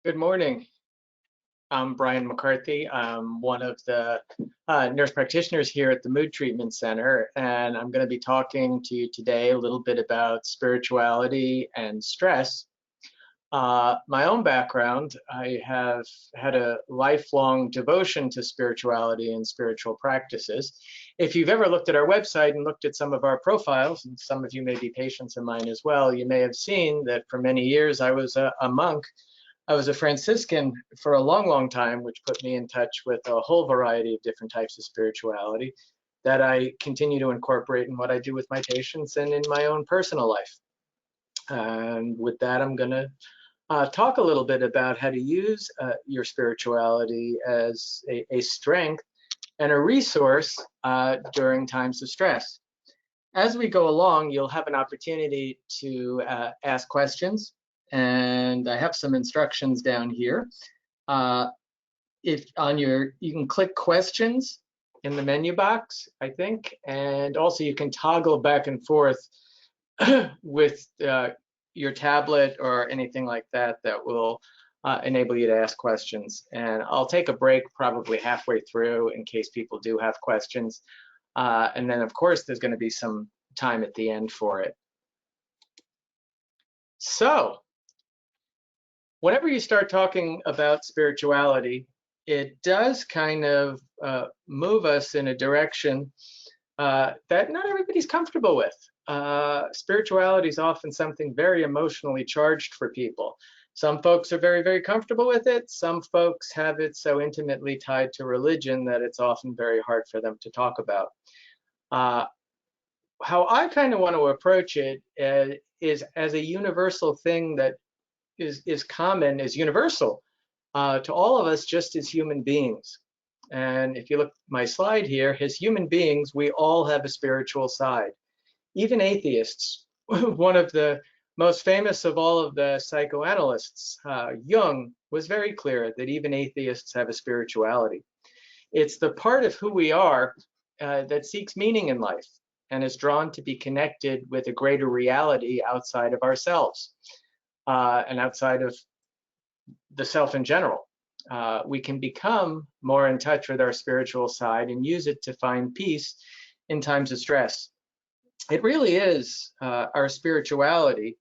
Good morning. I'm Brian McCarthy. I'm one of the nurse practitioners here at the Mood Treatment Center, and I'm going to be talking to you today a little bit about spirituality and stress. My own background, I have had a lifelong devotion to spirituality and spiritual practices. If you've ever looked at our website and looked at some of our profiles, and some of you may be patients of mine as well, you may have seen that for many years I was a monk. I was a Franciscan for a long, long time, which put me in touch with a whole variety of different types of spirituality that I continue to incorporate in what I do with my patients and in my own personal life. And with that, I'm going to talk a little bit about how to use your spirituality as a strength and a resource during times of stress. As we go along, you'll have an opportunity to ask questions. And I have some instructions down here. You can click questions in the menu box, I think, and also you can toggle back and forth with your tablet or anything like that that will enable you to ask questions. And I'll take a break probably halfway through in case people do have questions. And then, of course, there's going to be some time at the end for it. So, whenever you start talking about spirituality, it does kind of move us in a direction that not everybody's comfortable with. Spirituality is often something very emotionally charged for people. Some folks are very, very comfortable with it. Some folks have it so intimately tied to religion that it's often very hard for them to talk about. How I kind of want to approach it is as a universal thing that is common, is universal to all of us just as human beings. And if you look at my slide here, as human beings, we all have a spiritual side. Even atheists, one of the most famous of all of the psychoanalysts, Jung, was very clear that even atheists have a spirituality. It's the part of who we are that seeks meaning in life and is drawn to be connected with a greater reality outside of ourselves. And outside of the self in general. We can become more in touch with our spiritual side and use it to find peace in times of stress. It really is our spirituality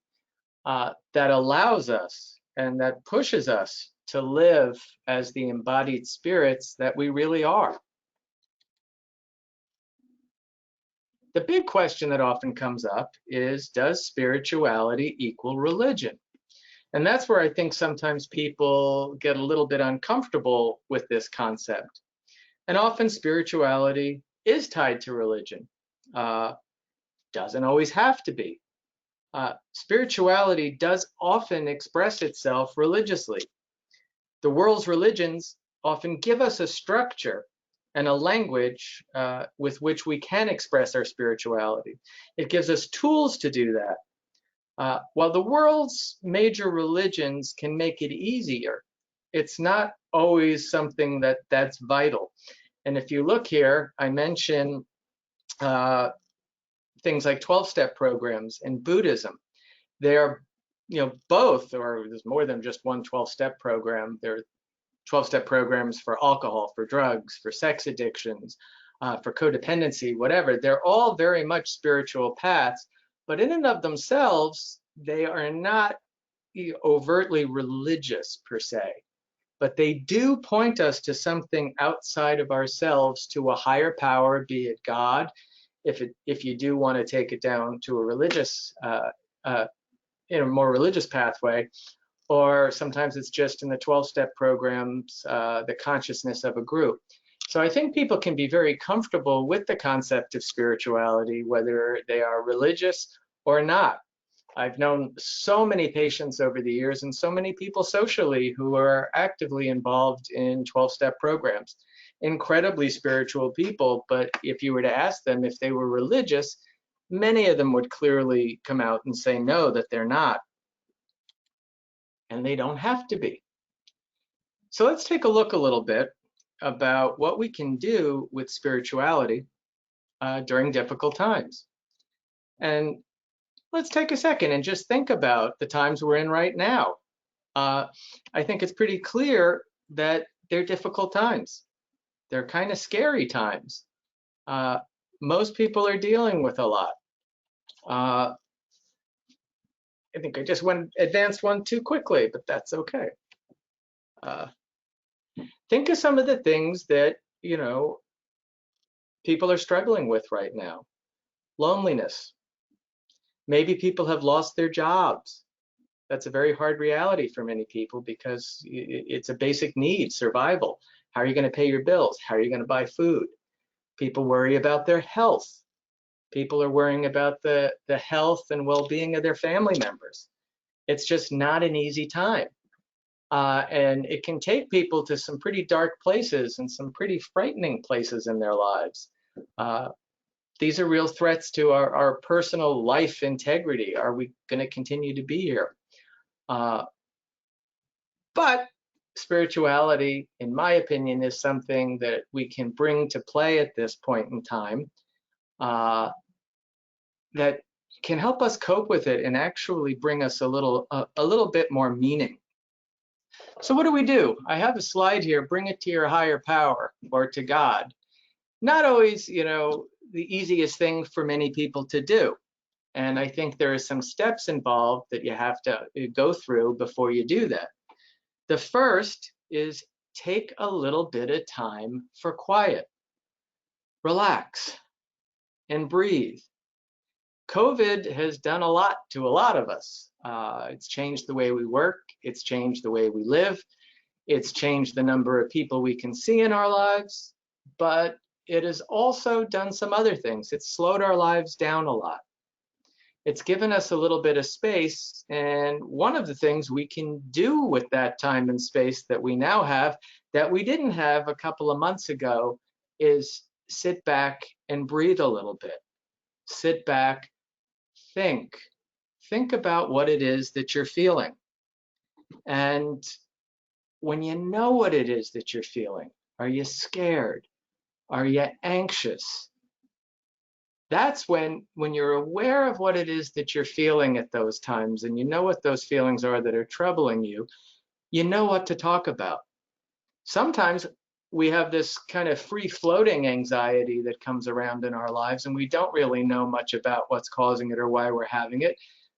that allows us and that pushes us to live as the embodied spirits that we really are. The big question that often comes up is, does spirituality equal religion? And that's where I think sometimes people get a little bit uncomfortable with this concept. And often spirituality is tied to religion. Doesn't always have to be. Spirituality does often express itself religiously. The world's religions often give us a structure and a language with which we can express our spirituality. It gives us tools to do that. While the world's major religions can make it easier, it's not always something that's vital. And if you look here, I mention things like 12-step programs in Buddhism. They are, both, or there's more than just one 12-step program. There are 12-step programs for alcohol, for drugs, for sex addictions, for codependency, whatever. They're all very much spiritual paths. But in and of themselves, they are not overtly religious per se, but they do point us to something outside of ourselves, to a higher power, be it God, if you do want to take it down to a religious, more religious pathway, or sometimes it's just in the 12-step programs, the consciousness of a group. So I think people can be very comfortable with the concept of spirituality, whether they are religious or not. I've known so many patients over the years and so many people socially who are actively involved in 12-step programs. Incredibly spiritual people, but if you were to ask them if they were religious, many of them would clearly come out and say no, that they're not. And they don't have to be. So let's take a look a little bit about what we can do with spirituality during difficult times. And let's take a second and just think about the times we're in right now. I think it's pretty clear that they're difficult times. They're kind of scary times. Most people are dealing with a lot. I think I just advanced one too quickly, but that's okay. Think of some of the things that, people are struggling with right now. Loneliness. Maybe people have lost their jobs. That's a very hard reality for many people because it's a basic need, survival. How are you going to pay your bills? How are you going to buy food? People worry about their health. People are worrying about the health and well-being of their family members. It's just not an easy time. And it can take people to some pretty dark places and some pretty frightening places in their lives. These are real threats to our personal life integrity. Are we going to continue to be here? But spirituality, in my opinion, is something that we can bring to play at this point in time that can help us cope with it and actually bring us a little bit more meaning. So what do? I have a slide here, bring it to your higher power or to God. Not always, the easiest thing for many people to do. And I think there are some steps involved that you have to go through before you do that. The first is take a little bit of time for quiet. Relax and breathe. COVID has done a lot to a lot of us. It's changed the way we work. It's changed the way we live. It's changed the number of people we can see in our lives. But it has also done some other things. It's slowed our lives down a lot. It's given us a little bit of space, and one of the things we can do with that time and space that we now have that we didn't have a couple of months ago is sit back and breathe a little bit. Sit back, think about what it is that you're feeling. And when you know what it is that you're feeling, are you scared? Are you anxious? That's when you're aware of what it is that you're feeling at those times, and you know what those feelings are that are troubling you, you know what to talk about. Sometimes we have this kind of free-floating anxiety that comes around in our lives, and we don't really know much about what's causing it or why we're having it.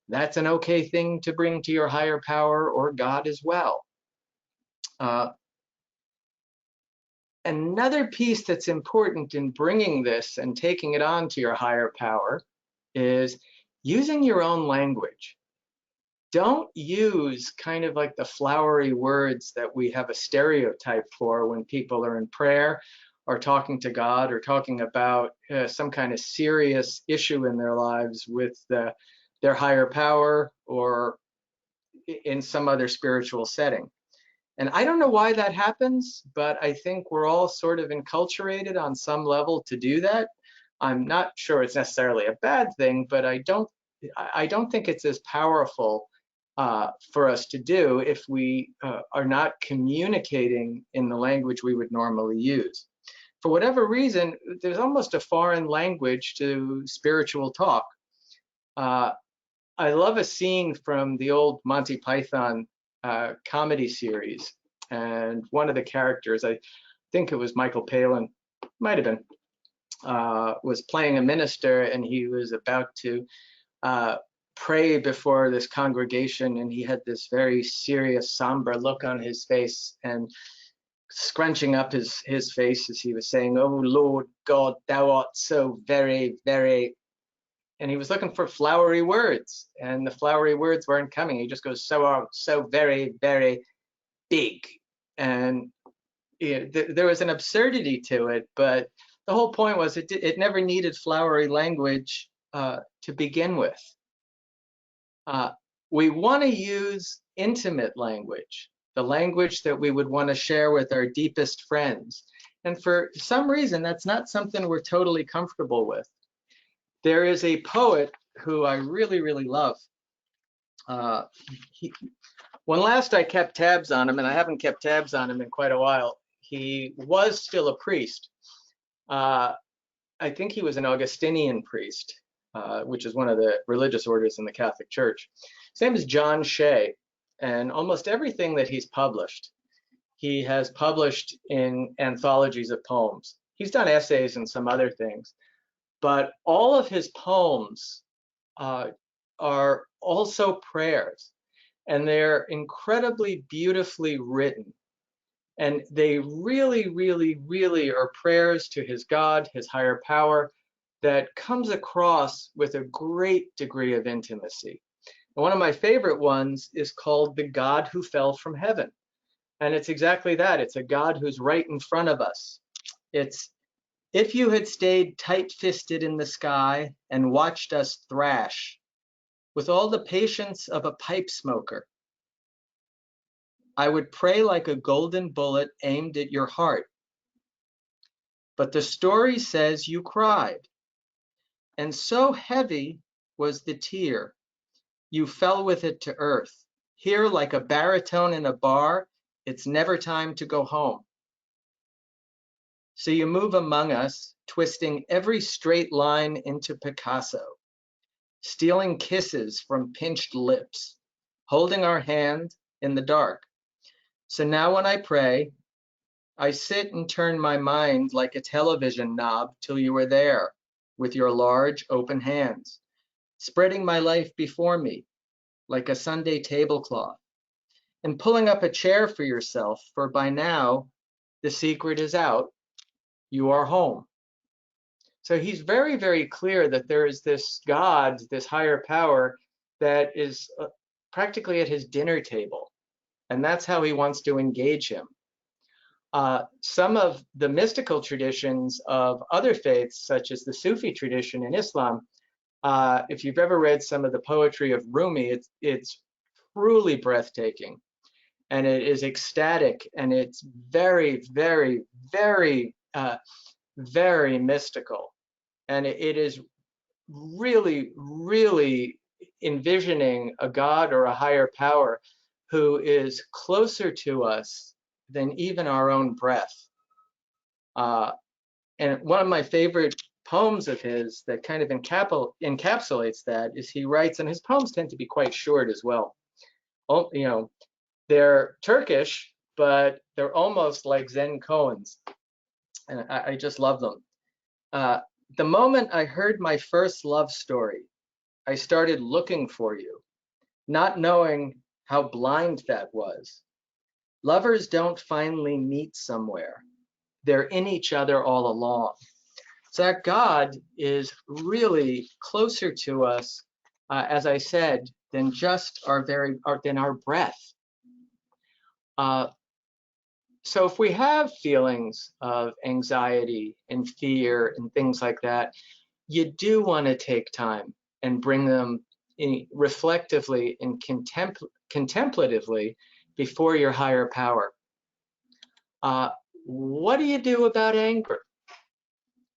That's an okay thing to bring to your higher power or God as well. Another piece that's important in bringing this and taking it on to your higher power is using your own language. Don't use kind of like the flowery words that we have a stereotype for when people are in prayer or talking to God or talking about some kind of serious issue in their lives with their higher power or in some other spiritual setting. And I don't know why that happens, but I think we're all sort of enculturated on some level to do that. I'm not sure it's necessarily a bad thing, but I don't think it's as powerful for us to do if we are not communicating in the language we would normally use. For whatever reason, there's almost a foreign language to spiritual talk. I love a scene from the old Monty Python comedy series, and one of the characters, I think it was Michael Palin, might have been, was playing a minister, and he was about to pray before this congregation, and he had this very serious, somber look on his face and scrunching up his face as he was saying, "Oh Lord God, thou art so very, very," and he was looking for flowery words, and the flowery words weren't coming. He just goes, so very, very big. And there was an absurdity to it, but the whole point was it never needed flowery language to begin with. We want to use intimate language, the language that we would want to share with our deepest friends. And for some reason, that's not something we're totally comfortable with. There is a poet who I really, really love. When last I kept tabs on him, and I haven't kept tabs on him in quite a while, he was still a priest. I think he was an Augustinian priest, which is one of the religious orders in the Catholic Church. His name is John Shea, And almost everything that he's published, he has published in anthologies of poems. He's done essays and some other things, but all of his poems are also prayers, and they're incredibly beautifully written. And they really, really, really are prayers to his God, his higher power, that comes across with a great degree of intimacy. And one of my favorite ones is called The God Who Fell from Heaven. And it's exactly that. It's a God who's right in front of us. It's, if you had stayed tight-fisted in the sky and watched us thrash with all the patience of a pipe smoker, I would pray like a golden bullet aimed at your heart. But the story says you cried, and so heavy was the tear, you fell with it to earth. Here, like a baritone in a bar, it's never time to go home. So you move among us, twisting every straight line into Picasso, stealing kisses from pinched lips, holding our hand in the dark. So now when I pray, I sit and turn my mind like a television knob till you are there with your large open hands, spreading my life before me like a Sunday tablecloth, and pulling up a chair for yourself, for by now the secret is out, you are home. So he's very, very clear that there is this God, this higher power that is practically at his dinner table, and that's how he wants to engage him. Some of the mystical traditions of other faiths, such as the Sufi tradition in Islam, if you've ever read some of the poetry of Rumi, it's truly breathtaking, and it is ecstatic, and it's very, very, very, very mystical, and it is really, really envisioning a God or a higher power who is closer to us than even our own breath. And one of my favorite poems of his that kind of encapsulates that is he writes, and his poems tend to be quite short as well. You know, they're Turkish, but they're almost like Zen koans, and I just love them. The moment I heard my first love story, I started looking for you, not knowing how blind that was. Lovers don't finally meet somewhere. They're in each other all along. So that God is really closer to us, as I said, than just than our breath. So if we have feelings of anxiety and fear and things like that, you do want to take time and bring them in reflectively and contemplatively before your higher power. What do you do about anger?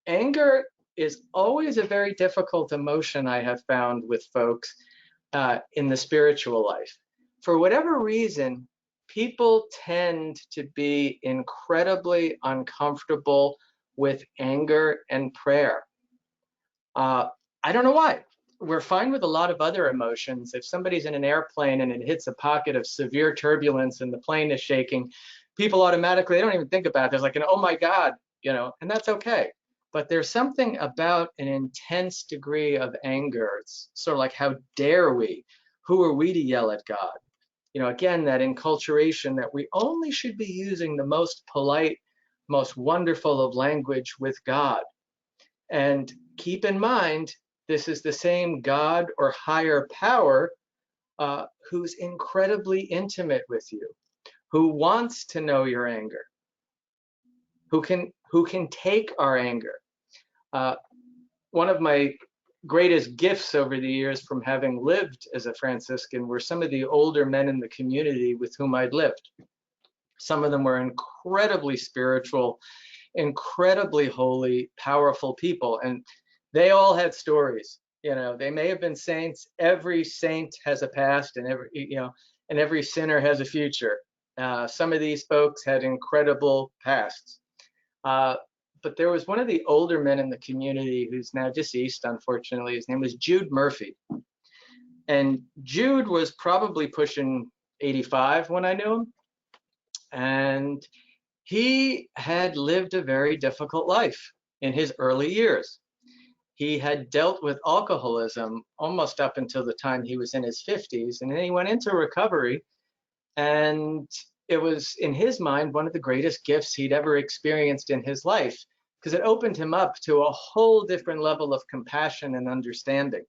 Anger is always a very difficult emotion, I have found, with folks in the spiritual life. For whatever reason, people tend to be incredibly uncomfortable with anger and prayer. I don't know why. We're fine with a lot of other emotions. If somebody's in an airplane and it hits a pocket of severe turbulence and the plane is shaking, people automatically, they don't even think about it. There's like an, oh my God, you know, and that's okay. But there's something about an intense degree of anger. It's sort of like, how dare we? Who are we to yell at God? You know, again, that enculturation that we only should be using the most polite, most wonderful of language with God. And keep in mind, this is the same God or higher power who's incredibly intimate with you, who wants to know your anger, who can take our anger. One of my greatest gifts over the years from having lived as a Franciscan were some of the older men in the community with whom I'd lived. Some of them were incredibly spiritual, incredibly holy, powerful people, and they all had stories. You know, they may have been saints. Every saint has a past, and every sinner has a future. Some of these folks had incredible pasts. But there was one of the older men in the community who's now deceased, unfortunately. His name was Jude Murphy. And Jude was probably pushing 85 when I knew him. And he had lived a very difficult life in his early years. He had dealt with alcoholism almost up until the time he was in his 50s, and then he went into recovery, and it was, in his mind, one of the greatest gifts he'd ever experienced in his life, because it opened him up to a whole different level of compassion and understanding.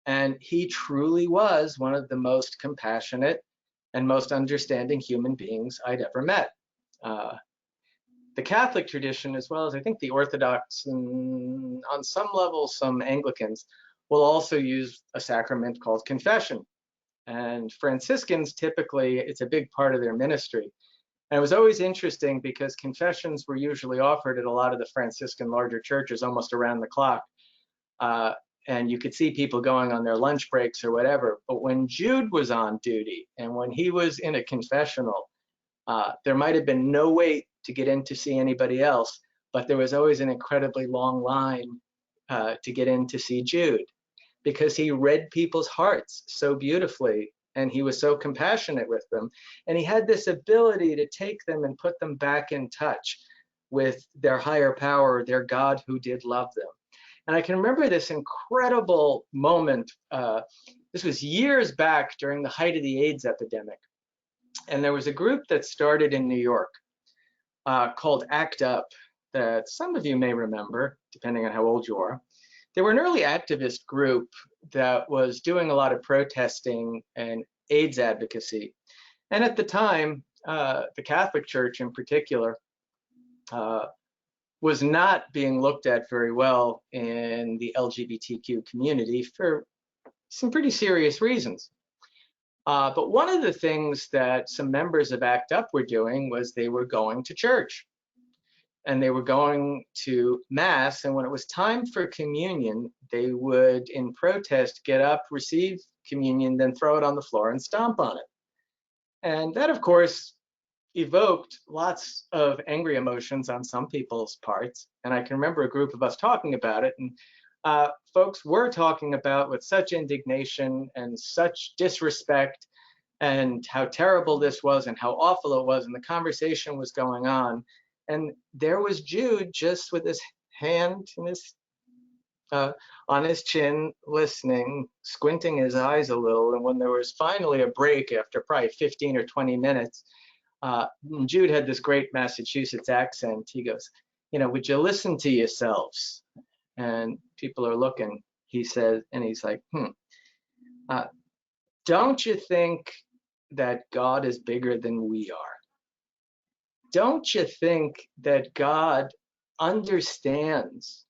And he truly was one of the most compassionate and most understanding human beings I'd ever met. The Catholic tradition, as well as I think the Orthodox and on some level some Anglicans, will also use a sacrament called confession. And Franciscans, typically, it's a big part of their ministry. And it was always interesting because confessions were usually offered at a lot of the Franciscan larger churches almost around the clock. And you could see people going on their lunch breaks or whatever. But when Jude was on duty and when he was in a confessional, there might have been no wait to get in to see anybody else, but there was always an incredibly long line to get in to see Jude, because he read people's hearts so beautifully and he was so compassionate with them. And he had this ability to take them and put them back in touch with their higher power, their God who did love them. And I can remember this incredible moment. This was years back during the height of the AIDS epidemic. And there was a group that started in New York called ACT UP that some of you may remember, depending on how old you are. They were an early activist group that was doing a lot of protesting and AIDS advocacy. And at the time, the Catholic Church in particular was not being looked at very well in the LGBTQ community for some pretty serious reasons. But one of the things that some members of ACT UP were doing was they were going to church and they were going to Mass. And when it was time for communion, they would, in protest, get up, receive communion, then throw it on the floor and stomp on it. And that, of course, evoked lots of angry emotions on some people's parts. And I can remember a group of us talking about it. And folks were talking about with such indignation and such disrespect and how terrible this was and how awful it was, and the conversation was going on. And there was Jude just with his hand in his, on his chin, listening, squinting his eyes a little. And when there was finally a break after probably 15 or 20 minutes, Jude had this great Massachusetts accent. He goes, you know, would you listen to yourselves? And people are looking, he says, and he's like, don't you think that God is bigger than we are? Don't you think that God understands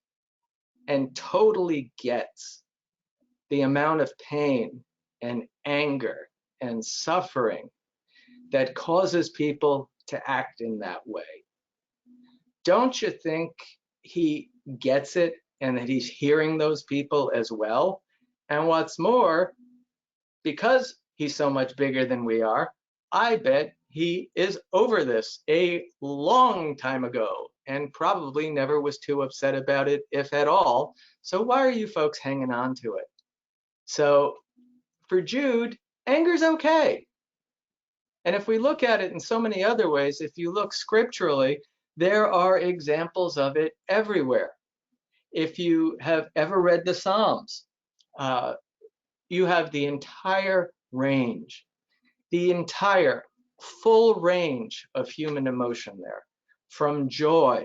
and totally gets the amount of pain and anger and suffering that causes people to act in that way? Don't you think he gets it and that he's hearing those people as well? And what's more, because he's so much bigger than we are, I bet he is over this a long time ago and probably never was too upset about it, if at all. So why are you folks hanging on to it? So for Jude, anger's okay. And if we look at it in so many other ways, if you look scripturally, there are examples of it everywhere. If you have ever read the Psalms, you have the entire range, the entire full range of human emotion there, from joy,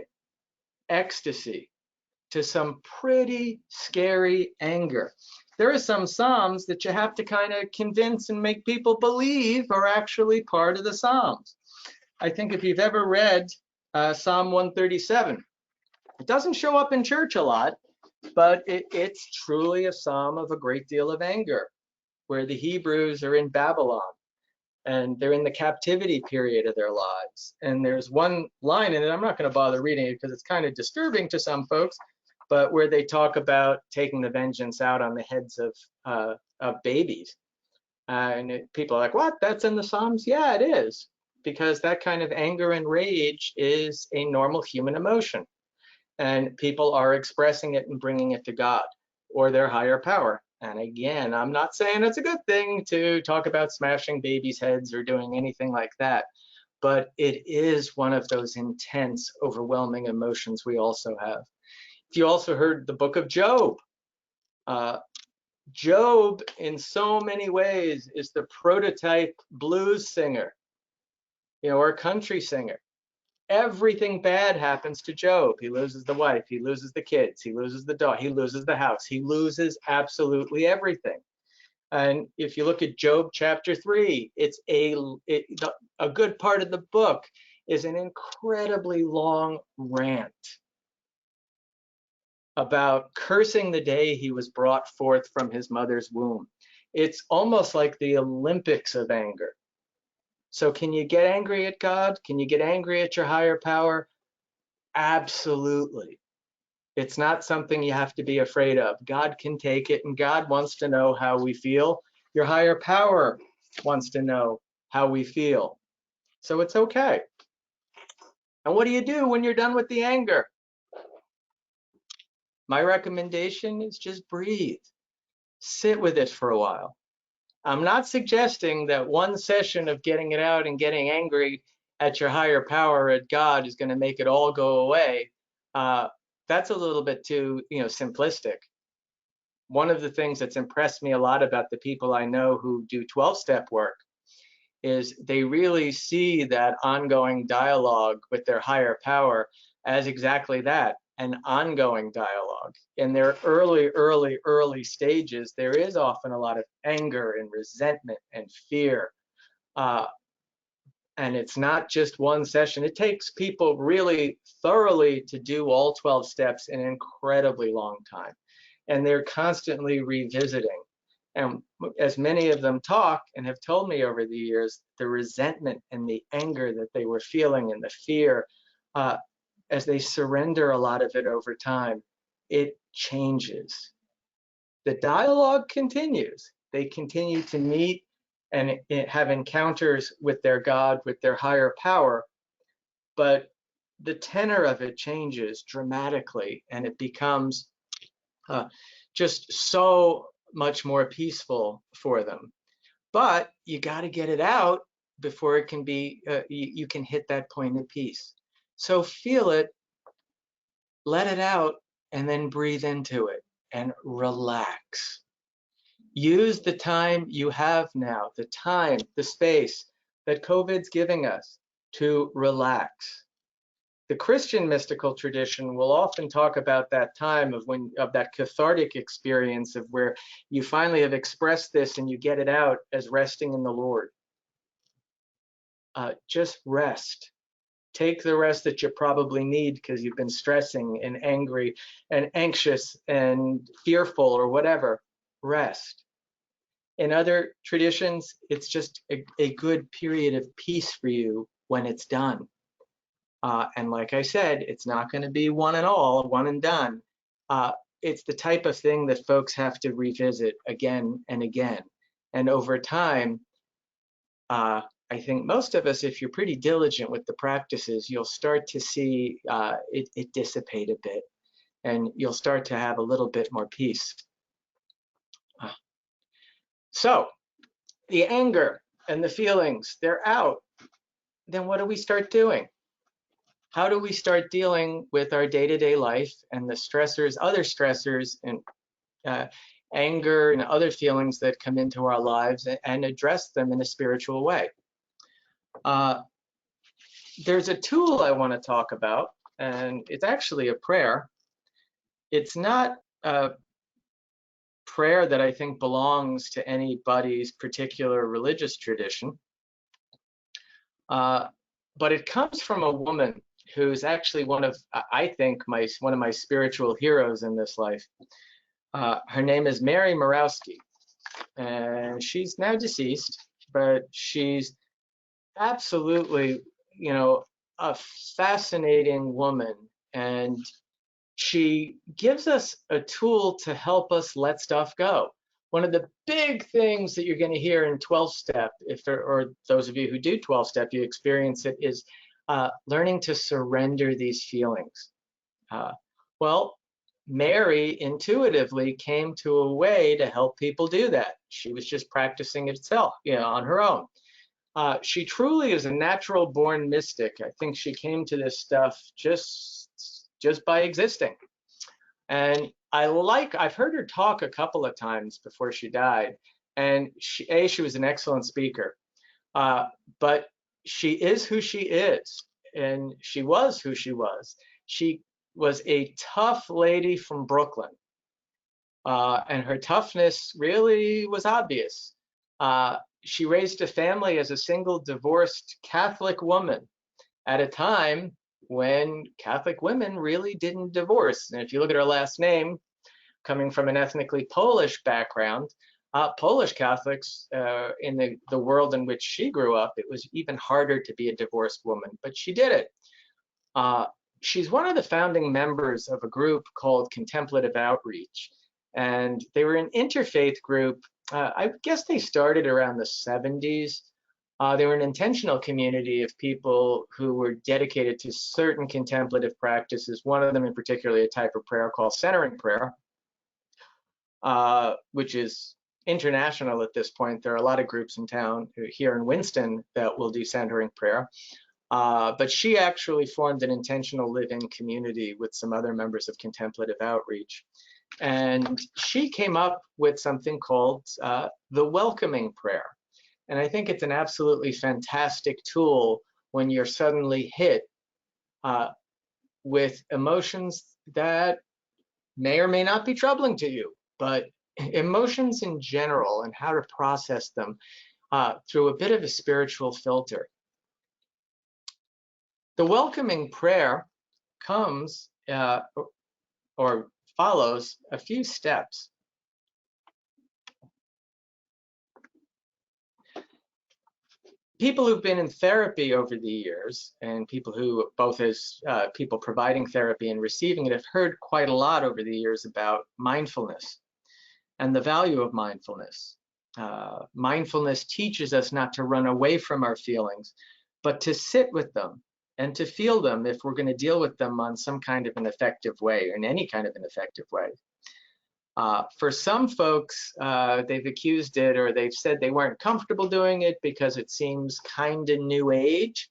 ecstasy, to some pretty scary anger. There are some Psalms that you have to kind of convince and make people believe are actually part of the Psalms. I think if you've ever read Psalm 137, it doesn't show up in church a lot, but it's truly a psalm of a great deal of anger, where the Hebrews are in Babylon and they're in the captivity period of their lives. And there's one line in it, I'm not going to bother reading it because it's kind of disturbing to some folks, but where they talk about taking the vengeance out on the heads of babies. People are like, what? That's in the Psalms? Yeah, it is. Because that kind of anger and rage is a normal human emotion. And people are expressing it and bringing it to God or their higher power. And again, I'm not saying it's a good thing to talk about smashing babies' heads or doing anything like that, but it is one of those intense, overwhelming emotions we also have. If you also heard the book of Job, uh, Job, in so many ways, is the prototype blues singer, or country singer. Everything bad happens to Job. He loses the wife, he loses the kids, he loses the dog, he loses the house, he loses absolutely everything. And if you look at Job chapter 3, a good part of the book is an incredibly long rant about cursing the day he was brought forth from his mother's womb. It's almost like the Olympics of anger. So can you get angry at God? Can you get angry at your higher power? Absolutely. It's not something you have to be afraid of. God can take it, and God wants to know how we feel. Your higher power wants to know how we feel. So it's okay. And what do you do when you're done with the anger? My recommendation is just breathe. Sit with it for a while. I'm not suggesting that one session of getting it out and getting angry at your higher power, at God, is going to make it all go away. That's a little bit too, simplistic. One of the things that's impressed me a lot about the people I know who do 12-step work is they really see that ongoing dialogue with their higher power as exactly that, an ongoing dialogue. In their early stages, there is often a lot of anger and resentment and fear. And it's not just one session. It takes people really thoroughly to do all 12 steps in an incredibly long time. And they're constantly revisiting. And as many of them talk and have told me over the years, the resentment and the anger that they were feeling and the fear, as they surrender a lot of it over time, it changes. The dialogue continues. They continue to meet and have encounters with their God, with their higher power, but the tenor of it changes dramatically, and it becomes just so much more peaceful for them. But you got to get it out before it can be, you can hit that point of peace. So feel it, let it out, and then breathe into it and relax. Use the time you have now, the time, the space that COVID's giving us to relax. The Christian mystical tradition will often talk about that time of that cathartic experience of where you finally have expressed this and you get it out as resting in the Lord. Just rest. Take the rest that you probably need because you've been stressing and angry and anxious and fearful or whatever. Rest. In other traditions, it's just a good period of peace for you when it's done. And like I said, it's not going to be one and all, one and done. It's the type of thing that folks have to revisit again and again. And over time, I think most of us, if you're pretty diligent with the practices, you'll start to see it dissipate a bit, and you'll start to have a little bit more peace. So the anger and the feelings, they're out. Then what do we start doing? How do we start dealing with our day-to-day life and the stressors, other stressors, and anger and other feelings that come into our lives, and address them in a spiritual way? There's a tool I want to talk about, and it's actually a prayer. It's not a prayer that I think belongs to anybody's particular religious tradition, but it comes from a woman who's actually I think, one of my spiritual heroes in this life. Her name is Mary Morawski, and she's now deceased, but she's absolutely, a fascinating woman, and she gives us a tool to help us let stuff go. One of the big things that you're going to hear in 12-step, or those of you who do 12-step, you experience it, is learning to surrender these feelings. Well, Mary intuitively came to a way to help people do that. She was just practicing it itself, on her own. She truly is a natural born mystic. I think she came to this stuff just by existing. And I've heard her talk a couple of times before she died. And she was an excellent speaker. But she is who she is, and she was who she was. She was a tough lady from Brooklyn, and her toughness really was obvious. She raised a family as a single divorced Catholic woman at a time when Catholic women really didn't divorce. And if you look at her last name, coming from an ethnically Polish background, Polish Catholics in the world in which she grew up, it was even harder to be a divorced woman, but she did it. She's one of the founding members of a group called Contemplative Outreach, and they were an interfaith group. I guess they started around the 70s. They were an intentional community of people who were dedicated to certain contemplative practices, one of them in particular a type of prayer called centering prayer, which is international at this point. There are a lot of groups in town here in Winston that will do centering prayer. But she actually formed an intentional living community with some other members of Contemplative Outreach. And she came up with something called the welcoming prayer. And I think it's an absolutely fantastic tool when you're suddenly hit with emotions that may or may not be troubling to you, but emotions in general and how to process them through a bit of a spiritual filter. The welcoming prayer comes or follows a few steps. People who've been in therapy over the years, and people who, both as people providing therapy and receiving it, have heard quite a lot over the years about mindfulness and the value of mindfulness. Mindfulness teaches us not to run away from our feelings, but to sit with them and to feel them if we're going to deal with them on some kind of an effective way, or in any kind of an effective way. For some folks, they've accused it, or they've said they weren't comfortable doing it because it seems kind of new age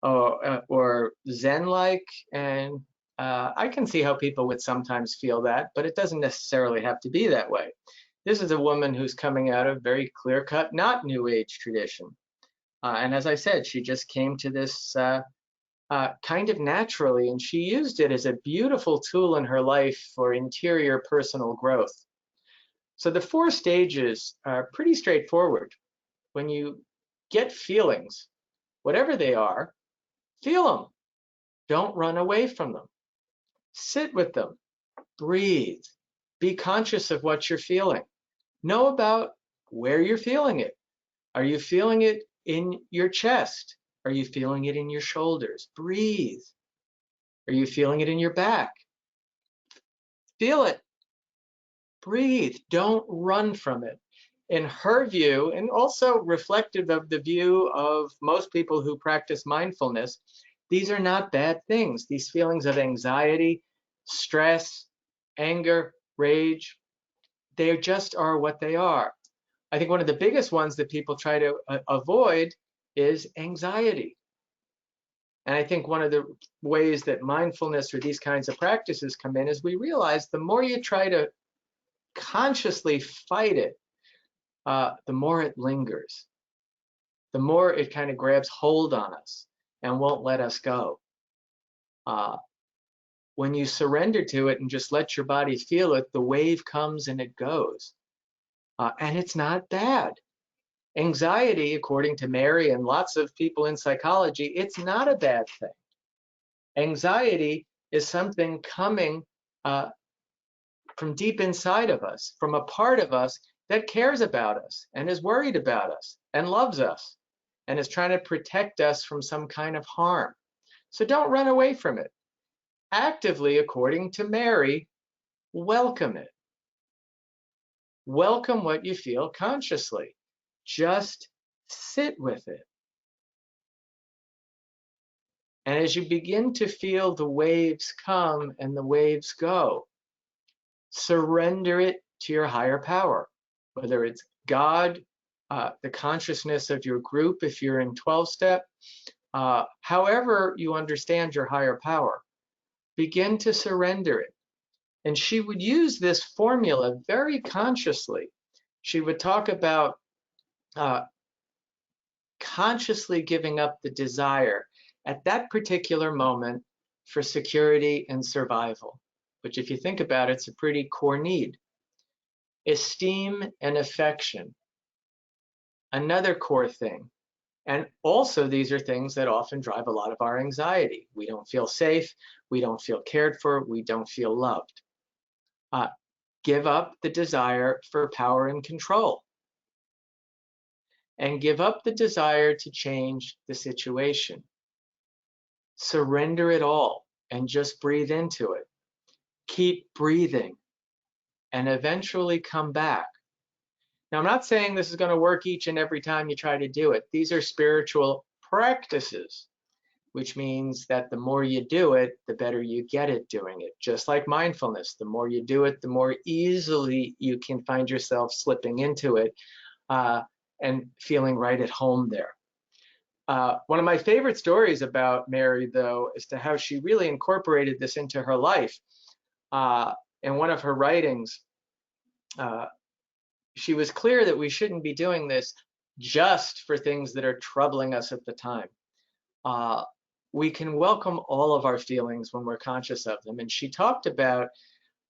or Zen-like. And I can see how people would sometimes feel that, but it doesn't necessarily have to be that way. This is a woman who's coming out of very clear-cut, not new age tradition. And as I said, she just came to this kind of naturally, and she used it as a beautiful tool in her life for interior personal growth. So the 4 stages are pretty straightforward. When you get feelings, whatever they are, feel them. Don't run away from them. Sit with them. Breathe. Be conscious of what you're feeling. Know about where you're feeling it. Are you feeling it in your chest? Are you feeling it in your shoulders? Breathe. Are you feeling it in your back? Feel it. Breathe. Don't run from it. In her view, and also reflective of the view of most people who practice mindfulness, these are not bad things. These feelings of anxiety, stress, anger, rage, they just are what they are. I think one of the biggest ones that people try to avoid is anxiety. And I think one of the ways that mindfulness or these kinds of practices come in is we realize the more you try to consciously fight it, the more it lingers, the more it kind of grabs hold on us and won't let us go. When you surrender to it and just let your body feel it, the wave comes and it goes. And it's not bad. Anxiety, according to Mary and lots of people in psychology, it's not a bad thing. Anxiety is something coming from deep inside of us, from a part of us that cares about us and is worried about us and loves us and is trying to protect us from some kind of harm. So don't run away from it. Actively, according to Mary, welcome it. Welcome what you feel consciously. Just sit with it. And as you begin to feel the waves come and the waves go, Surrender it to your higher power, whether it's God, the consciousness of your group if you're in 12-step, however you understand your higher power. Begin to surrender it. And she would use this formula very consciously. She would talk about consciously giving up the desire at that particular moment for security and survival, which if you think about it, it's a pretty core need. Esteem and affection, another core thing. And also these are things that often drive a lot of our anxiety. We don't feel safe, we don't feel cared for, we don't feel loved. Give up the desire for power and control. And give up the desire to change the situation. Surrender it all and just breathe into it. Keep breathing and eventually come back. Now, I'm not saying this is going to work each and every time you try to do it. These are spiritual practices, which means that the more you do it, the better you get at doing it. Just like mindfulness, the more you do it, the more easily you can find yourself slipping into it and feeling right at home there. One of my favorite stories about Mary, though, as to how she really incorporated this into her life. In one of her writings, she was clear that we shouldn't be doing this just for things that are troubling us at the time. We can welcome all of our feelings when we're conscious of them. And she talked about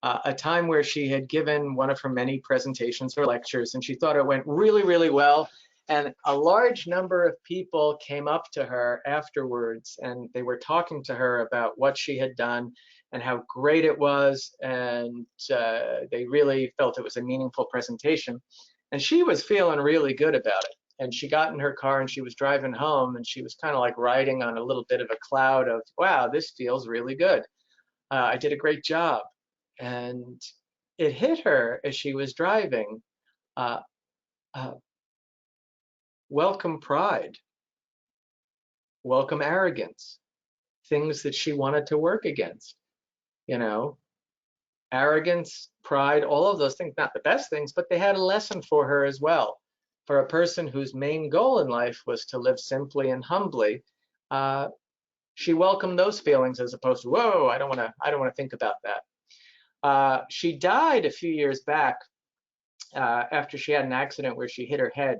a time where she had given one of her many presentations or lectures, and she thought it went really, really well. And a large number of people came up to her afterwards, and they were talking to her about what she had done and how great it was. And they really felt it was a meaningful presentation. And she was feeling really good about it. And she got in her car and she was driving home, and she was kind of like riding on a little bit of a cloud of, wow, this feels really good. I did a great job. And it hit her as she was driving. Welcome pride, welcome arrogance, things that she wanted to work against. You know, arrogance, pride, all of those things, not the best things, but they had a lesson for her as well. For a person whose main goal in life was to live simply and humbly, she welcomed those feelings as opposed to, whoa, I don't want to think about that. She died a few years back after she had an accident where she hit her head.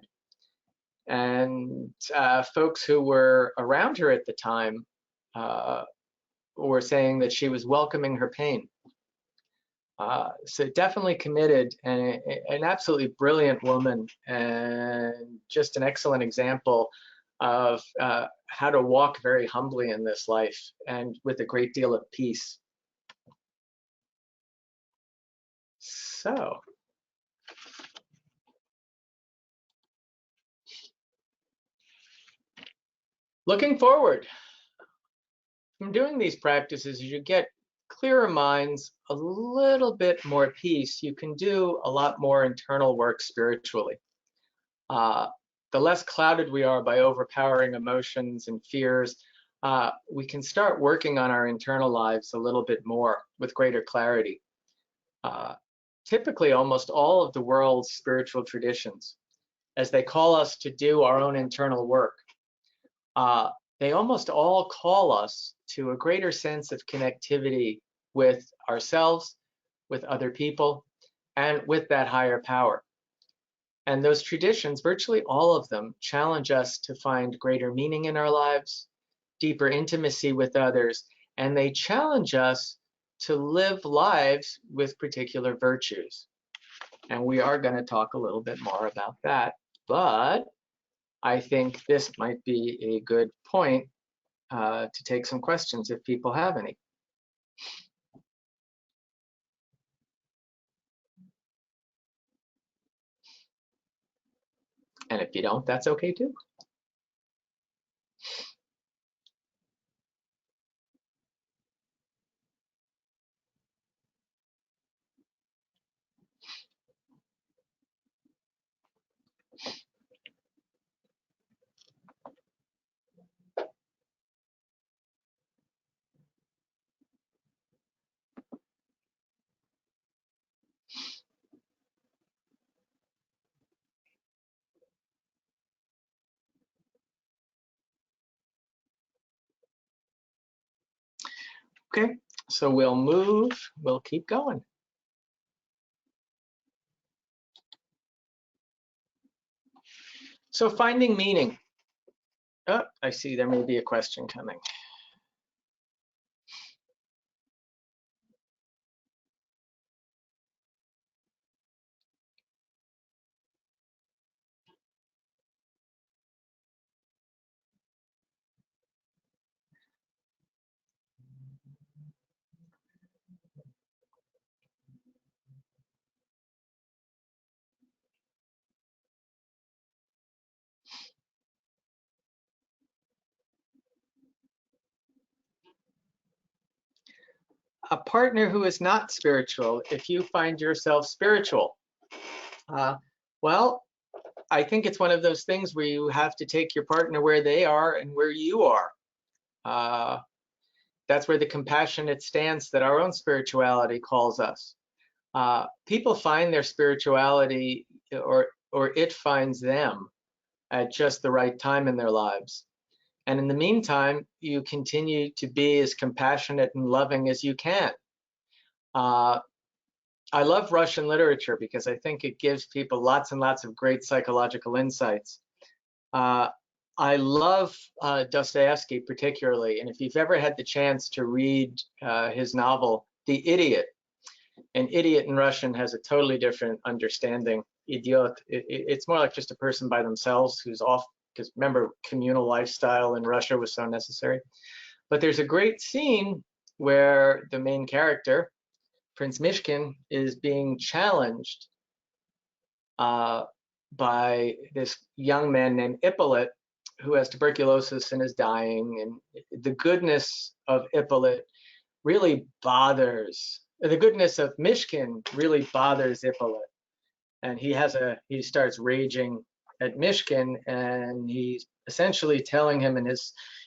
And folks who were around her at the time were saying that she was welcoming her pain. So definitely committed, and an absolutely brilliant woman, and just an excellent example of how to walk very humbly in this life and with a great deal of peace. So, looking forward from doing these practices, you get clearer minds, a little bit more peace. You can do a lot more internal work spiritually. The less clouded we are by overpowering emotions and fears, we can start working on our internal lives a little bit more with greater clarity. Typically, almost all of the world's spiritual traditions, as they call us to do our own internal work, they almost all call us to a greater sense of connectivity with ourselves, with other people, and with that higher power. And those traditions, virtually all of them, challenge us to find greater meaning in our lives, deeper intimacy with others, and they challenge us to live lives with particular virtues. And we are going to talk a little bit more about that, but I think this might be a good point to take some questions if people have any. And if you don't, that's okay too. Okay, so we'll keep going. So finding meaning. Oh, I see there may be a question coming. A partner who is not spiritual, if you find yourself spiritual, uh, well, I think it's one of those things where you have to take your partner where they are and where you are. That's where the compassionate stance that our own spirituality calls us. People find their spirituality, or it finds them at just the right time in their lives. And in the meantime, you continue to be as compassionate and loving as you can. I love Russian literature because I think it gives people lots and lots of great psychological insights. I love Dostoevsky particularly, and if you've ever had the chance to read his novel, The Idiot, an idiot in Russian has a totally different understanding. Idiot, it's more like just a person by themselves who's off, because remember, communal lifestyle in Russia was so necessary. But there's a great scene where the main character, Prince Mishkin, is being challenged by this young man named Ippolit, who has tuberculosis and is dying. And the goodness of Ippolit really bothers, the goodness of Mishkin really bothers Ippolit. And he starts raging at Mishkin, and he's essentially telling him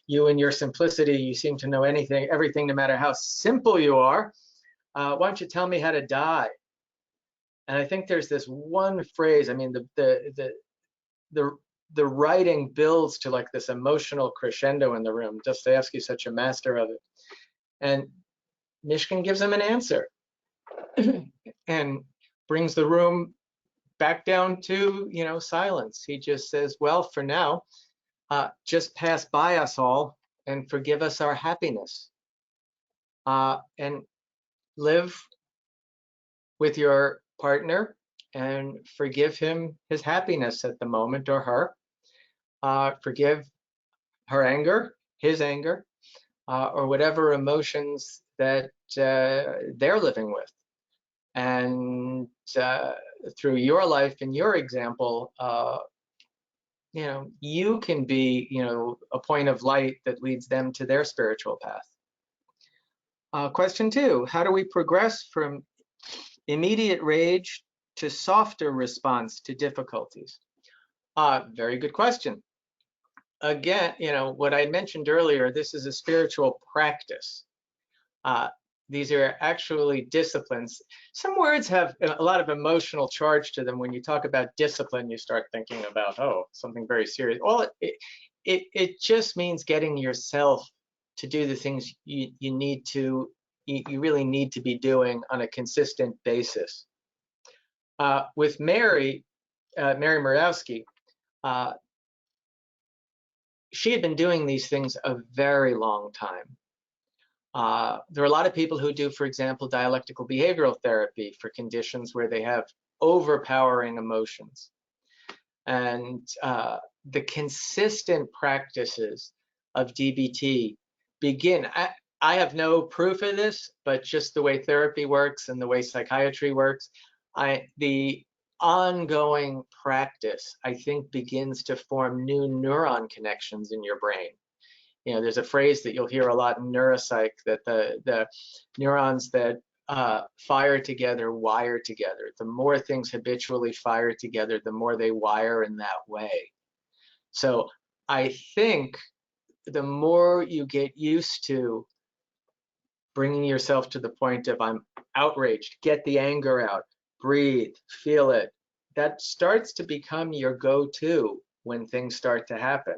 you in your simplicity, you seem to know everything, no matter how simple you are. Why don't you tell me how to die? And I think there's this one phrase. I mean, the writing builds to like this emotional crescendo in the room. Dostoevsky's such a master of it. And Mishkin gives him an answer and brings the room back down to, silence. He just says, well, for now, just pass by us all and forgive us our happiness. And live with your partner and forgive him his happiness at the moment, or her. Forgive her anger, his anger, or whatever emotions that they're living with. And through your life and your example, you can be, a point of light that leads them to their spiritual path. Question 2, how do we progress from immediate rage to softer response to difficulties? Very good question. Again, what I mentioned earlier, this is a spiritual practice. These are actually disciplines. Some words have a lot of emotional charge to them. When you talk about discipline, you start thinking about, something very serious. Well, it just means getting yourself to do the things you really need to be doing on a consistent basis. With Mary Morawski, she had been doing these things a very long time. There are a lot of people who do, for example, dialectical behavioral therapy for conditions where they have overpowering emotions. And the consistent practices of DBT begin, I have no proof of this, but just the way therapy works and the way psychiatry works, the ongoing practice, I think, begins to form new neuron connections in your brain. There's a phrase that you'll hear a lot in neuropsych, that the neurons that fire together wire together. The more things habitually fire together, the more they wire in that way. So I think the more you get used to bringing yourself to the point of, I'm outraged, get the anger out, breathe, feel it, that starts to become your go-to when things start to happen.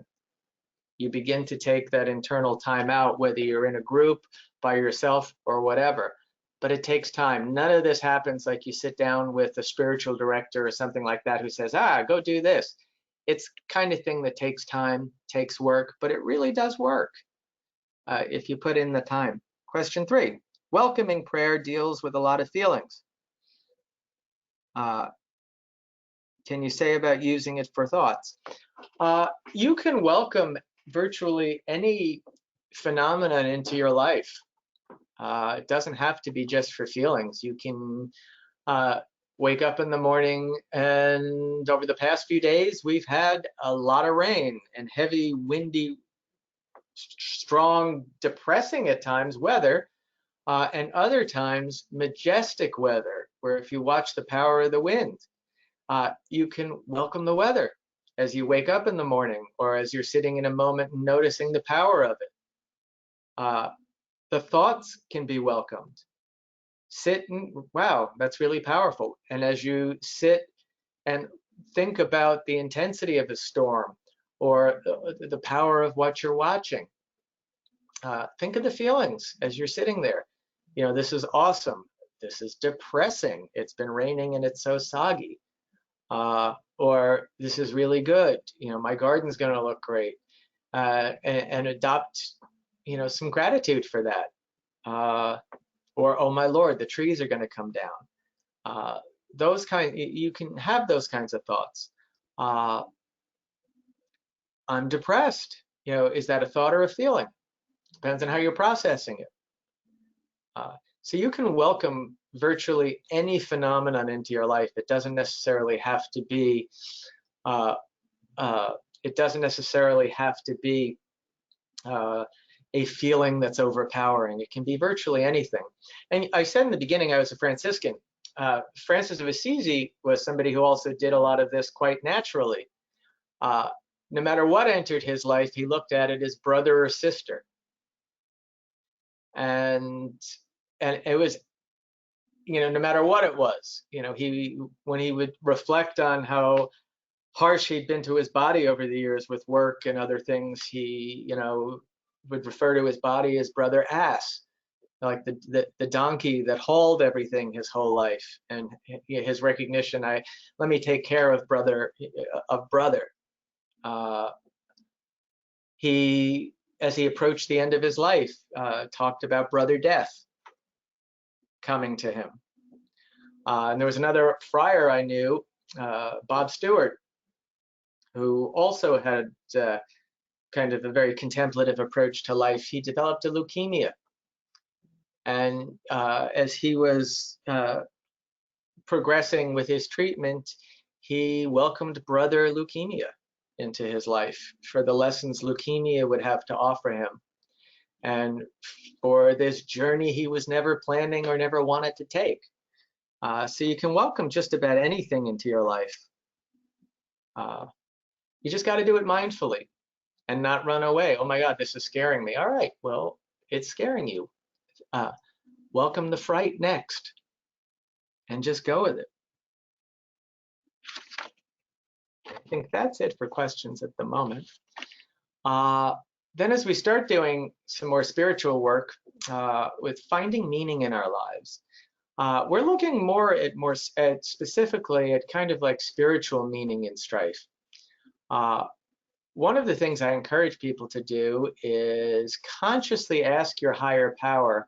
You begin to take that internal time out, whether you're in a group, by yourself, or whatever. But it takes time. None of this happens like you sit down with a spiritual director or something like that who says, go do this. It's kind of thing that takes time, takes work, but it really does work if you put in the time. Question 3, welcoming prayer deals with a lot of feelings. Can you say about using it for thoughts? You can welcome virtually any phenomenon into your life. It doesn't have to be just for feelings. You can wake up in the morning, and over the past few days, we've had a lot of rain and heavy, windy, strong, depressing at times weather, and other times majestic weather, where if you watch the power of the wind, you can welcome the weather as you wake up in the morning, or as you're sitting in a moment and noticing the power of it. The thoughts can be welcomed. Sit and, wow, that's really powerful. And as you sit and think about the intensity of a storm, or the power of what you're watching, think of the feelings as you're sitting there. This is awesome. This is depressing. It's been raining and it's so soggy. Or this is really good. My garden's going to look great. And adopt some gratitude for that. Or, oh my Lord, the trees are going to come down. You can have those kinds of thoughts. I'm depressed. Is that a thought or a feeling? Depends on how you're processing it. So you can welcome virtually any phenomenon into your life. It doesn't necessarily have to be. It doesn't necessarily have to be a feeling that's overpowering. It can be virtually anything. And I said in the beginning I was a Franciscan. Francis of Assisi was somebody who also did a lot of this quite naturally. No matter what entered his life, he looked at it as brother or sister. And it was, no matter what it was, when he would reflect on how harsh he'd been to his body over the years with work and other things, he, would refer to his body as brother ass, like the donkey that hauled everything his whole life, and his recognition, let me take care of brother. He, as he approached the end of his life, talked about brother death coming to him. And there was another friar I knew, Bob Stewart, who also had kind of a very contemplative approach to life. He developed a leukemia. And as he was progressing with his treatment, he welcomed brother leukemia into his life for the lessons leukemia would have to offer him, and for this journey he was never planning or never wanted to take. So you can welcome just about anything into your life. You just got to do it mindfully and not run away. Oh my God, this is scaring me. All right, well, it's scaring you. Welcome the fright next, and just go with it. I think that's it for questions at the moment. Then as we start doing some more spiritual work with finding meaning in our lives, we're looking more at specifically at kind of like spiritual meaning in strife. One of the things I encourage people to do is consciously ask your higher power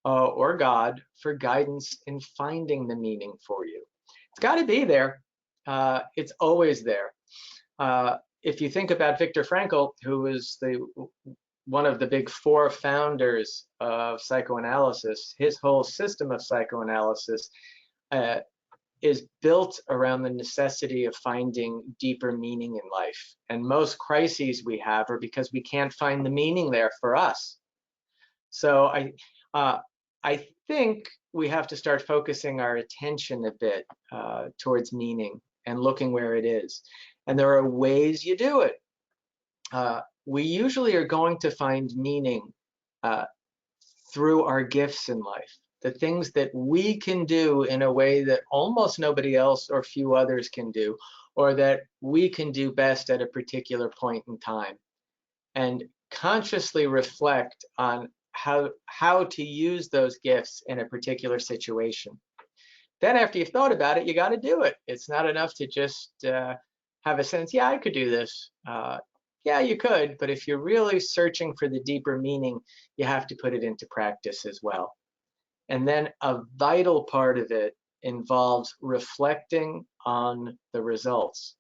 or God for guidance in finding the meaning for you. It's got to be there. It's always there. If you think about Viktor Frankl, who was one of the big four founders of psychoanalysis, his whole system of psychoanalysis is built around the necessity of finding deeper meaning in life. And most crises we have are because we can't find the meaning there for us. So I think we have to start focusing our attention a bit towards meaning and looking where it is. And there are ways you do it. We usually are going to find meaning through our gifts in life, the things that we can do in a way that almost nobody else or few others can do, or that we can do best at a particular point in time. and consciously reflect on how to use those gifts in a particular situation. Then after you've thought about it, you got to do it. It's not enough to just have a sense, yeah, I could do this. Yeah, you could, but if you're really searching for the deeper meaning, you have to put it into practice as well. And then a vital part of it involves reflecting on the results.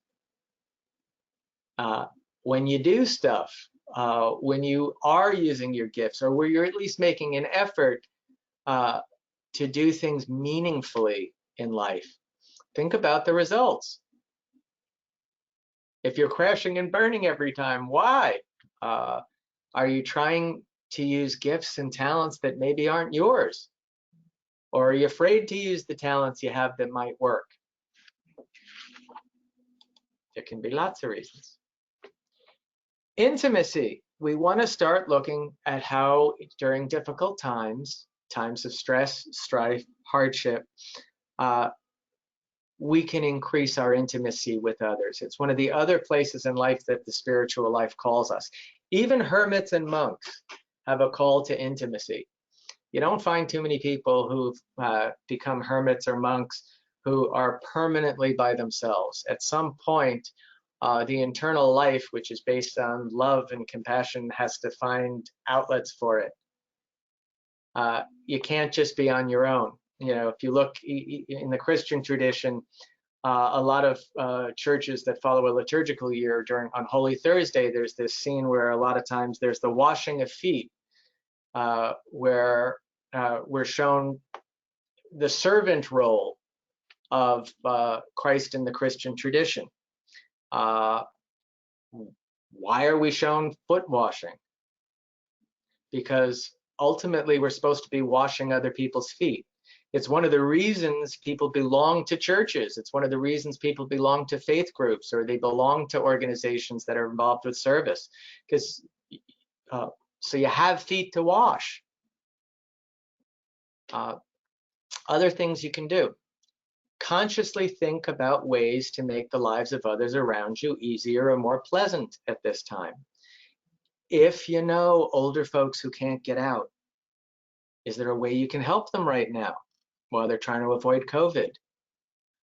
When you do stuff, when you are using your gifts, or where you're at least making an effort to do things meaningfully in life, think about the results. If you're crashing and burning every time, why? Are you trying to use gifts and talents that maybe aren't yours? Or are you afraid to use the talents you have that might work? There can be lots of reasons. Intimacy. We want to start looking at how during difficult times, times of stress, strife, hardship, we can increase our intimacy with others. It's one of the other places in life that the spiritual life calls us. Even hermits and monks have a call to intimacy. You don't find too many people who've become hermits or monks who are permanently by themselves. At some point, the internal life, which is based on love and compassion, has to find outlets for it. You can't just be on your own. You know, if you look in the Christian tradition, a lot of churches that follow a liturgical year on Holy Thursday, there's this scene where a lot of times there's the washing of feet, where we're shown the servant role of Christ in the Christian tradition. Why are we shown foot washing? Because ultimately we're supposed to be washing other people's feet. It's one of the reasons people belong to churches. It's one of the reasons people belong to faith groups, or they belong to organizations that are involved with service, because so you have feet to wash. Other things you can do. Consciously think about ways to make the lives of others around you easier or more pleasant at this time. If you know older folks who can't get out, is there a way you can help them right now while they're trying to avoid COVID?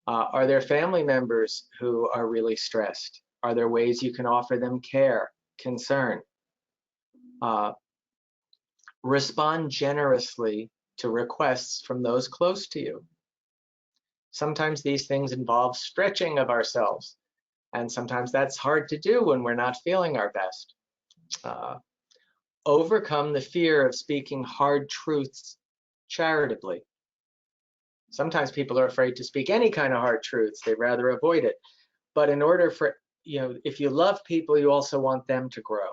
Are there family members who are really stressed? Are there ways you can offer them care, concern? Respond generously to requests from those close to you. Sometimes these things involve stretching of ourselves, and sometimes that's hard to do when we're not feeling our best. Overcome the fear of speaking hard truths charitably. Sometimes people are afraid to speak any kind of hard truths. They'd rather avoid it. But in order for, if you love people, you also want them to grow.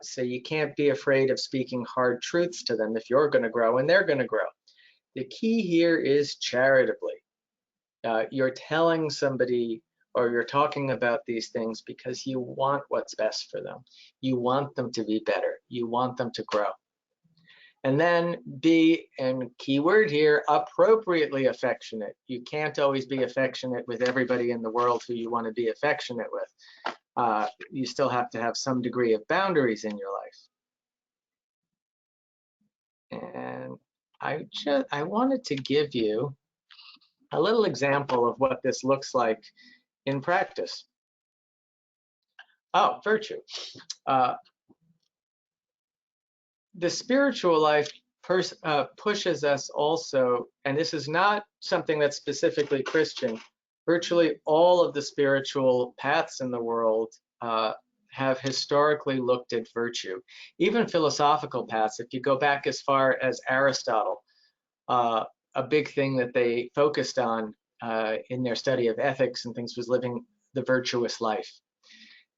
So you can't be afraid of speaking hard truths to them if you're going to grow and they're going to grow. The key here is charitably. You're telling somebody, or you're talking about these things because you want what's best for them. You want them to be better. You want them to grow. And then be, and key word here, appropriately affectionate. You can't always be affectionate with everybody in the world who you want to be affectionate with. You still have to have some degree of boundaries in your life. And I wanted to give you a little example of what this looks like in practice. Oh, virtue. The spiritual life pushes us also, and this is not something that's specifically Christian. Virtually all of the spiritual paths in the world have historically looked at virtue. Even philosophical paths, if you go back as far as Aristotle, a big thing that they focused on in their study of ethics and things was living the virtuous life.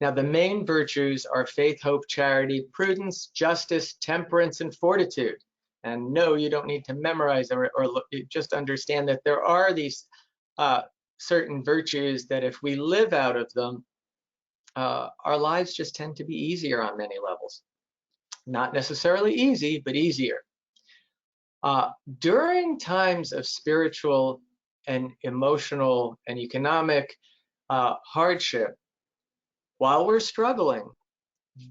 Now, the main virtues are faith, hope, charity, prudence, justice, temperance, and fortitude. And no, you don't need to memorize or look, just understand that there are these certain virtues that if we live out of them, our lives just tend to be easier on many levels. Not necessarily easy, but easier. During times of spiritual and emotional and economic hardship, while we're struggling,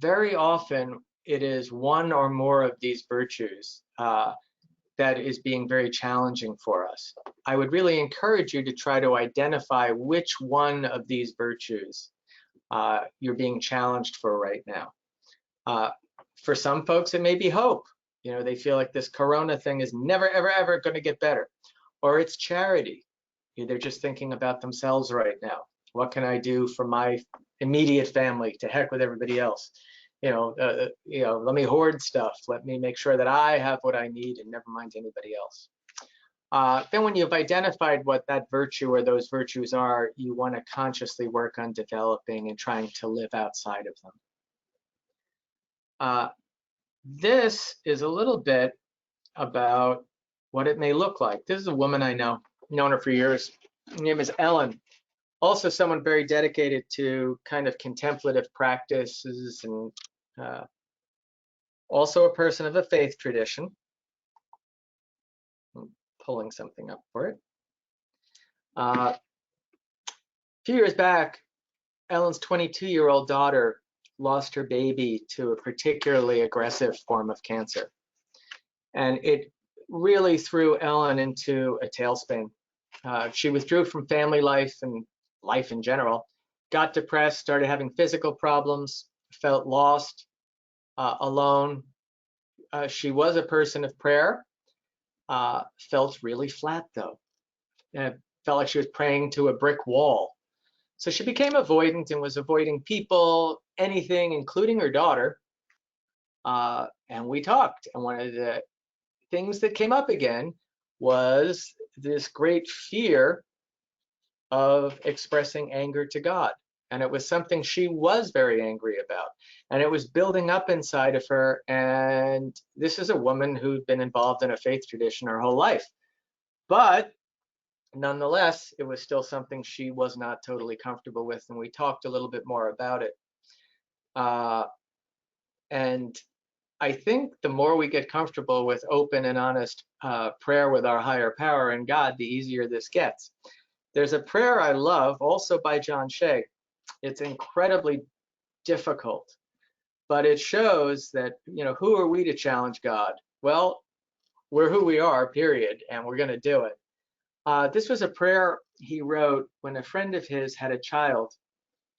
very often it is one or more of these virtues that is being very challenging for us. I would really encourage you to try to identify which one of these virtues you're being challenged for right now. For some folks, it may be hope. You know, they feel like this corona thing is never, ever, ever going to get better. Or it's charity. They're just thinking about themselves right now. What can I do for my immediate family? To heck with everybody else. Let me hoard stuff. Let me make sure that I have what I need and never mind anybody else. Then when you've identified what that virtue or those virtues are, you want to consciously work on developing and trying to live outside of them. This is a little bit about what it may look like. This is a woman I know, known her for years. Her name is Ellen. Also someone very dedicated to kind of contemplative practices and also a person of a faith tradition. I'm pulling something up for it. A few years back, Ellen's 22-year-old daughter lost her baby to a particularly aggressive form of cancer. And it really threw Ellen into a tailspin. She withdrew from family life and life in general, got depressed, started having physical problems, felt lost, alone. She was a person of prayer, felt really flat though. Felt like she was praying to a brick wall. So she became avoidant and was avoiding people, anything, including her daughter. And we talked. And one of the things that came up again was this great fear of expressing anger to God. And it was something she was very angry about. And it was building up inside of her. And this is a woman who'd been involved in a faith tradition her whole life. But nonetheless, it was still something she was not totally comfortable with. And we talked a little bit more about it. And I think the more we get comfortable with open and honest prayer with our higher power and God, the easier this gets. There's a prayer I love, also by John Shea. It's incredibly difficult, but it shows that, who are we to challenge God? Well, we're who we are, period, and we're going to do it. This was a prayer he wrote when a friend of his had a child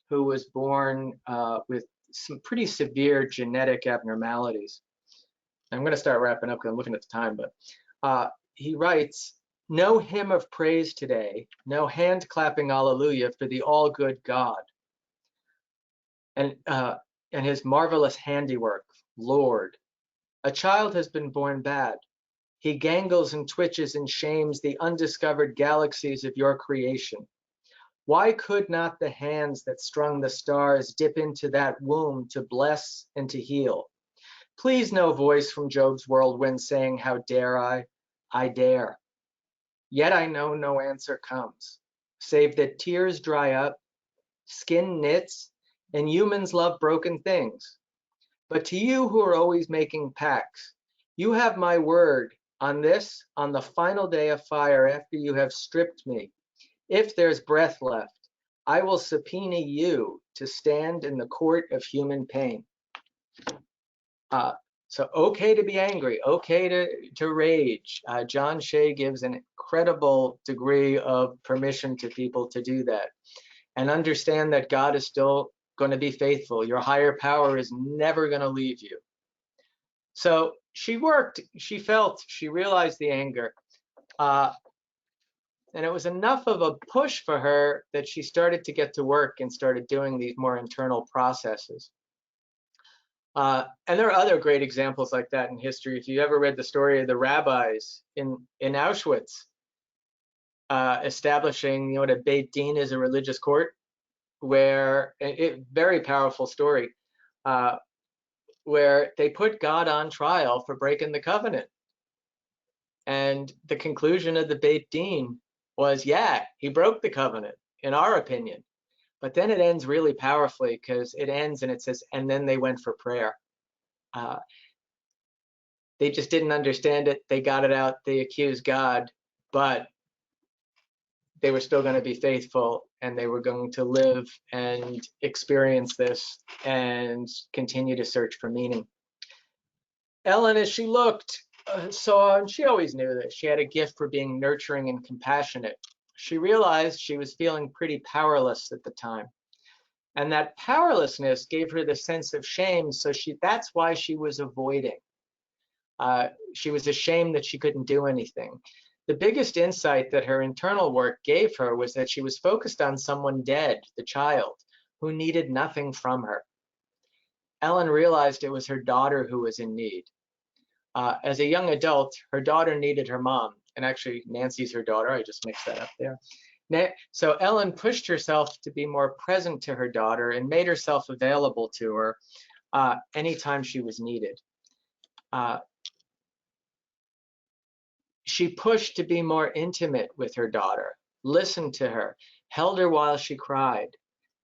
who was born with some pretty severe genetic abnormalities. I'm going to start wrapping up because I'm looking at the time, but he writes, "No hymn of praise today, no hand clapping hallelujah for the all good God and his marvelous handiwork, Lord. A child has been born bad. He gangles and twitches and shames the undiscovered galaxies of your creation. Why could not the hands that strung the stars dip into that womb to bless and to heal? Please no voice from Job's whirlwind saying, how dare I? I dare. Yet I know no answer comes, save that tears dry up, skin knits, and humans love broken things. But to you who are always making pacts, you have my word on this, on the final day of fire after you have stripped me. If there's breath left, I will subpoena you to stand in the court of human pain." So okay to be angry, okay to rage. John Shea gives an incredible degree of permission to people to do that. And understand that God is still going to be faithful. Your higher power is never going to leave you. So she worked, she felt, she realized the anger. And it was enough of a push for her that she started to get to work and started doing these more internal processes. And there are other great examples like that in history. If you ever read the story of the rabbis in Auschwitz, establishing what a Beit Din is, a religious court, where very powerful story, where they put God on trial for breaking the covenant. And the conclusion of the Beit Din was, yeah, he broke the covenant, in our opinion. But then it ends really powerfully, because it ends and it says, and then they went for prayer. They just didn't understand it. They got it out. They accused God, but they were still going to be faithful, and they were going to live and experience this and continue to search for meaning. Ellen, as she looked, saw, and she always knew this, she had a gift for being nurturing and compassionate. She realized she was feeling pretty powerless at the time. And that powerlessness gave her the sense of shame, so that's why she was avoiding. She was ashamed that she couldn't do anything. The biggest insight that her internal work gave her was that she was focused on someone dead, the child, who needed nothing from her. Ellen realized it was her daughter who was in need. As a young adult, her daughter needed her mom. And actually, Nancy's her daughter. I just mixed that up there. So Ellen pushed herself to be more present to her daughter and made herself available to her anytime she was needed. She pushed to be more intimate with her daughter, listened to her, held her while she cried,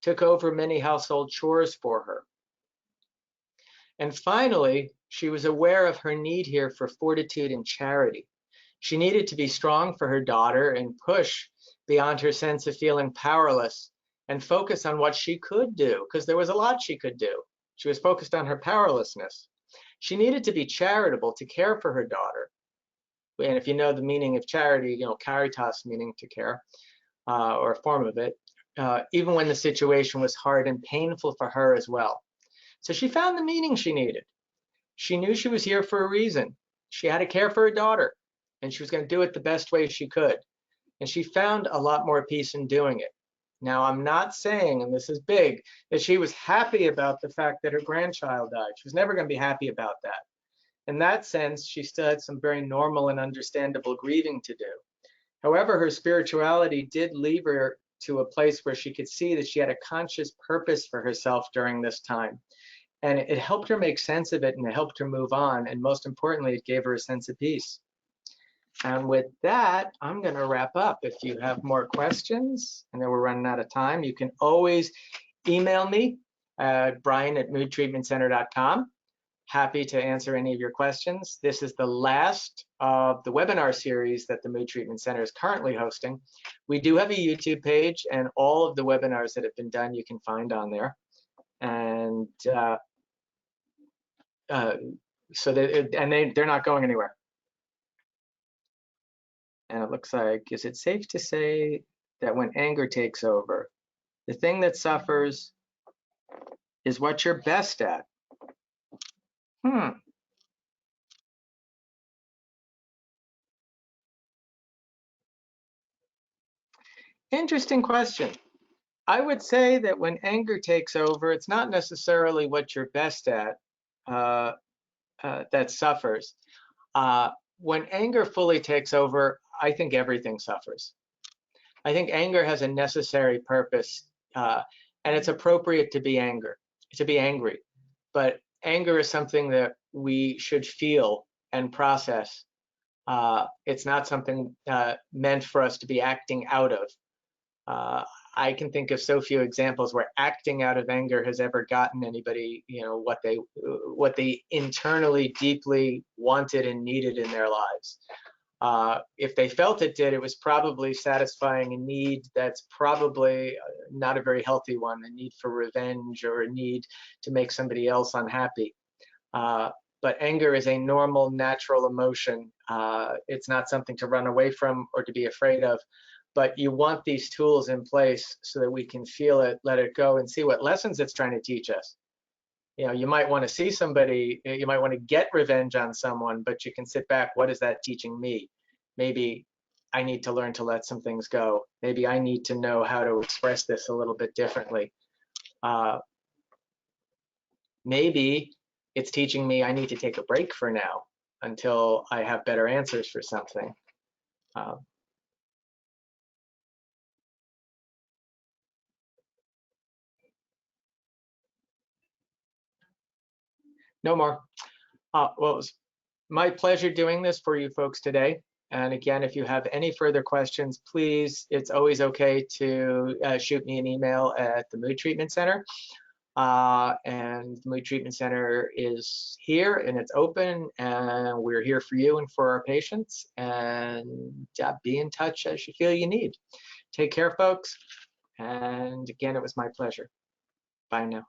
took over many household chores for her. And finally, she was aware of her need here for fortitude and charity. She needed to be strong for her daughter and push beyond her sense of feeling powerless and focus on what she could do, because there was a lot she could do. She was focused on her powerlessness. She needed to be charitable, to care for her daughter. And if you know the meaning of charity, caritas meaning to care, or a form of it, even when the situation was hard and painful for her as well. So she found the meaning she needed. She knew she was here for a reason. She had to care for her daughter, and she was going to do it the best way she could. And she found a lot more peace in doing it. Now, I'm not saying, and this is big, that she was happy about the fact that her grandchild died. She was never going to be happy about that. In that sense, she still had some very normal and understandable grieving to do. However, her spirituality did lead her to a place where she could see that she had a conscious purpose for herself during this time. And it helped her make sense of it, and it helped her move on. And most importantly, it gave her a sense of peace. And with that, I'm going to wrap up. If you have more questions, I know we're running out of time, you can always email me at brian@moodtreatmentcenter.com. Happy to answer any of your questions. This is the last of the webinar series that the Mood Treatment Center is currently hosting. We do have a YouTube page, and all of the webinars that have been done you can find on there. And so they're not going anywhere. And it looks like, is it safe to say that when anger takes over, the thing that suffers is what you're best at? Interesting question. I would say that when anger takes over, it's not necessarily what you're best at that suffers. When anger fully takes over, I think everything suffers. I think anger has a necessary purpose, and it's appropriate to be angry. But anger is something that we should feel and process. It's not something meant for us to be acting out of. I can think of so few examples where acting out of anger has ever gotten anybody, what they internally deeply wanted and needed in their lives. If they felt it did, it was probably satisfying a need that's probably not a very healthy one, a need for revenge or a need to make somebody else unhappy. But anger is a normal, natural emotion. It's not something to run away from or to be afraid of. But you want these tools in place so that we can feel it, let it go, and see what lessons it's trying to teach us. You might want to see somebody, you might want to get revenge on someone, but you can sit back, what is that teaching me? Maybe I need to learn to let some things go. Maybe I need to know how to express this a little bit differently. Maybe it's teaching me I need to take a break for now until I have better answers for something. No more. Well, it was my pleasure doing this for you folks today. And again, if you have any further questions, please, it's always okay to shoot me an email at the Mood Treatment Center. And the Mood Treatment Center is here and it's open, and we're here for you and for our patients. And be in touch as you feel you need. Take care, folks. And again, it was my pleasure. Bye now.